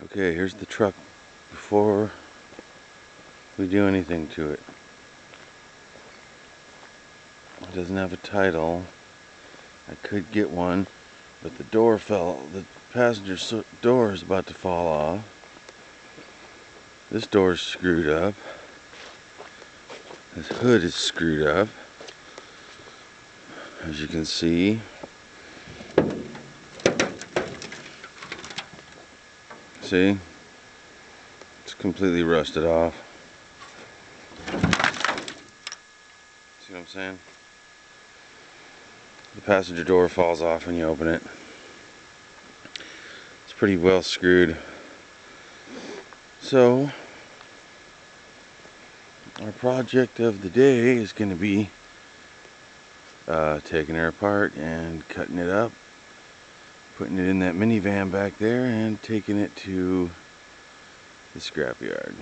Okay, here's the truck before we do anything to it. It doesn't have a title. I could get one, but the door fell. The passenger door is about to fall off. This door is screwed up. This hood is screwed up, as you can see. See? It's completely rusted off. See what I'm saying? The passenger door falls off when you open it. It's pretty well screwed. So, our project of the day is going to be taking her apart and cutting it up, putting it in that minivan back there, and taking it to the scrapyard.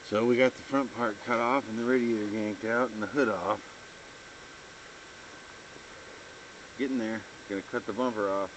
So we got the front part cut off and the radiator yanked out and the hood off. Getting there. Gonna cut the bumper off.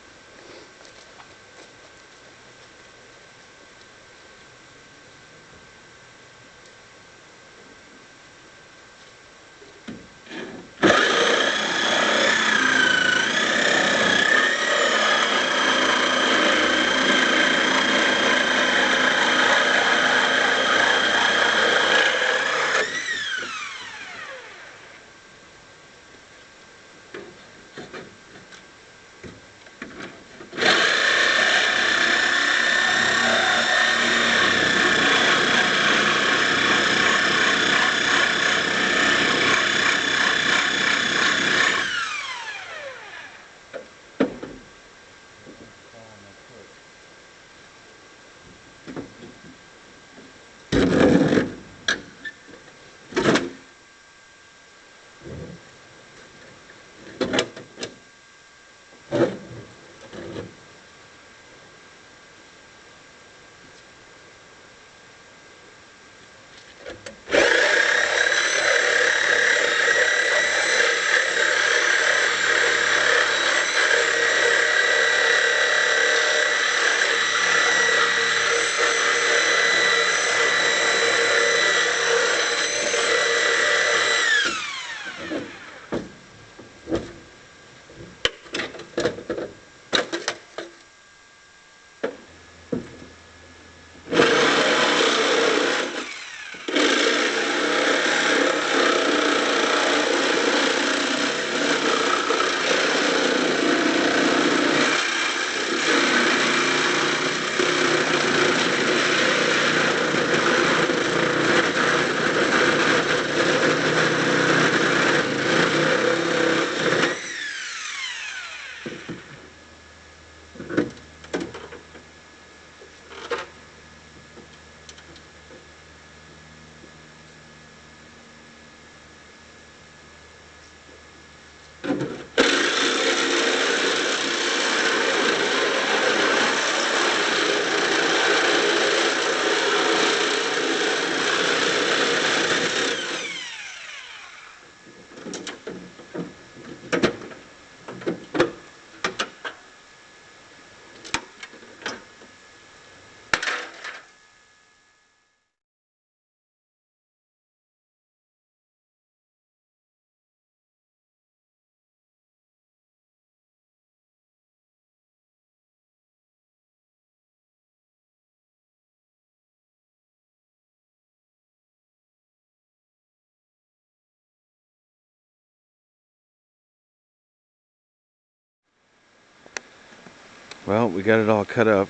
Well, we got it all cut up.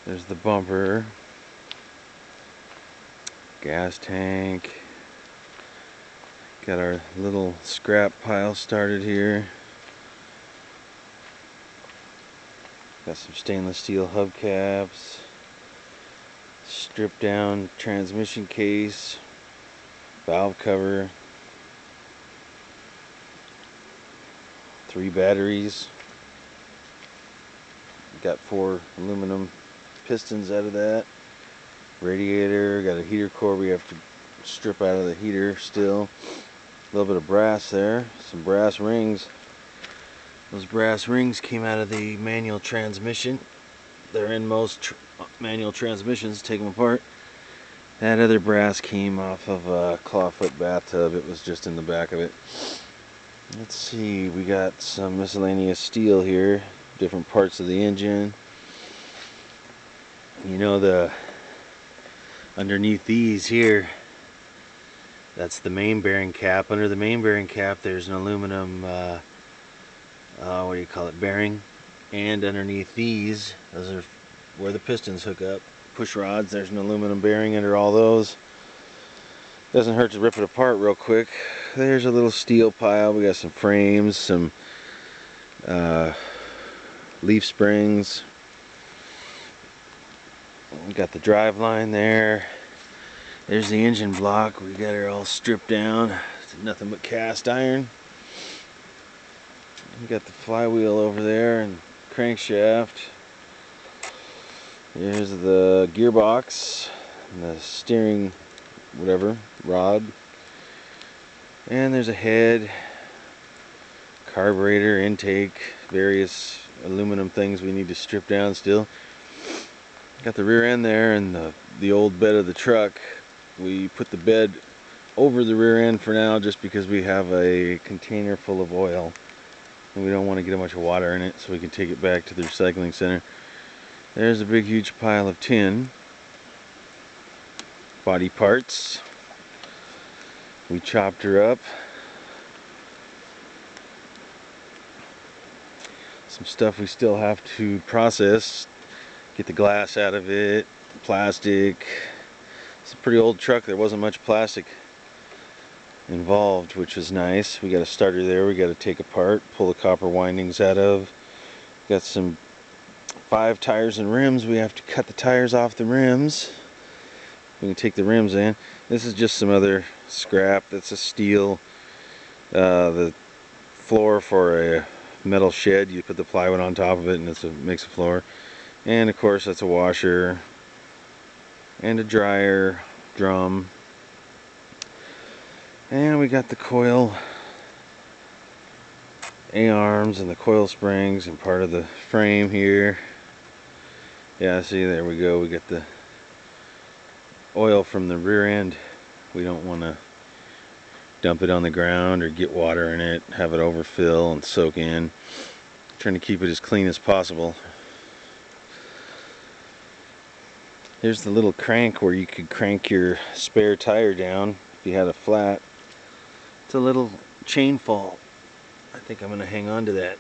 There's the bumper, gas tank. Got our little scrap pile started here. Got some stainless steel hubcaps, stripped down transmission case, valve cover, 3 batteries. Got 4 aluminum pistons out of that. Radiator, got a heater core we have to strip out of the heater still. A little bit of brass there, some brass rings. Those brass rings came out of the manual transmission. They're in most manual transmissions. Take them apart. That other brass came off of a clawfoot bathtub. It was just in the back of it. Let's see, we got some miscellaneous steel here, different parts of the engine. You know, the underneath these here, that's the main bearing cap. Under the main bearing cap there's an aluminum what do you call it, bearing, and underneath these, those are where the pistons hook up, push rods. There's an aluminum bearing under all those. Doesn't hurt to rip it apart real quick. There's a little steel pile. We got some frames, some leaf springs. We got the drive line there. There's the engine block. We got her all stripped down. It's nothing but cast iron. We got the flywheel over there and crankshaft. Here's the gearbox and the steering whatever rod. And there's a head, carburetor, intake, various aluminum things we need to strip down still. Got the rear end there and the old bed of the truck. We put the bed over the rear end for now just because we have a container full of oil and we don't want to get a bunch of water in it, so we can take it back to the recycling center. There's a big huge pile of tin. Body parts. We chopped her up. Some stuff we still have to process. Get the glass out of it, plastic. It's a pretty old truck. There wasn't much plastic involved, which was nice. We got a starter there we got to take apart, pull the copper windings out of. Got some 5 tires and rims. We have to cut the tires off the rims. We can take the rims in. This is just some other scrap. That's a steel, the floor for a metal shed. You put the plywood on top of it and it makes a floor. And of course that's a washer and a dryer drum. And we got the coil A-arms and the coil springs and part of the frame here. Yeah, see, there we go. We got the oil from the rear end. We don't want to dump it on the ground or get water in it, have it overfill and soak in. Trying to keep it as clean as possible. Here's the little crank where you could crank your spare tire down if you had a flat. It's a little chain fall. I think I'm going to hang on to that.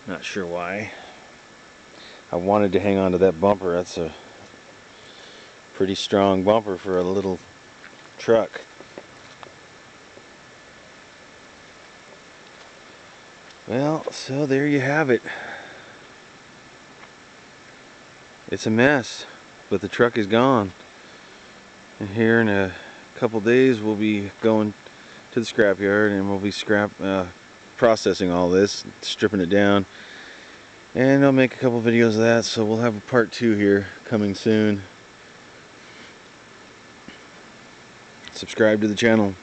Not sure why. I wanted to hang on to that bumper. That's a pretty strong bumper for a little truck. Well, so there you have it. It's a mess, but the truck is gone. And here in a couple days we'll be going to the scrapyard and we'll be processing all this, stripping it down, and I'll make a couple videos of that, so we'll have a part 2 here coming soon. Subscribe to the channel.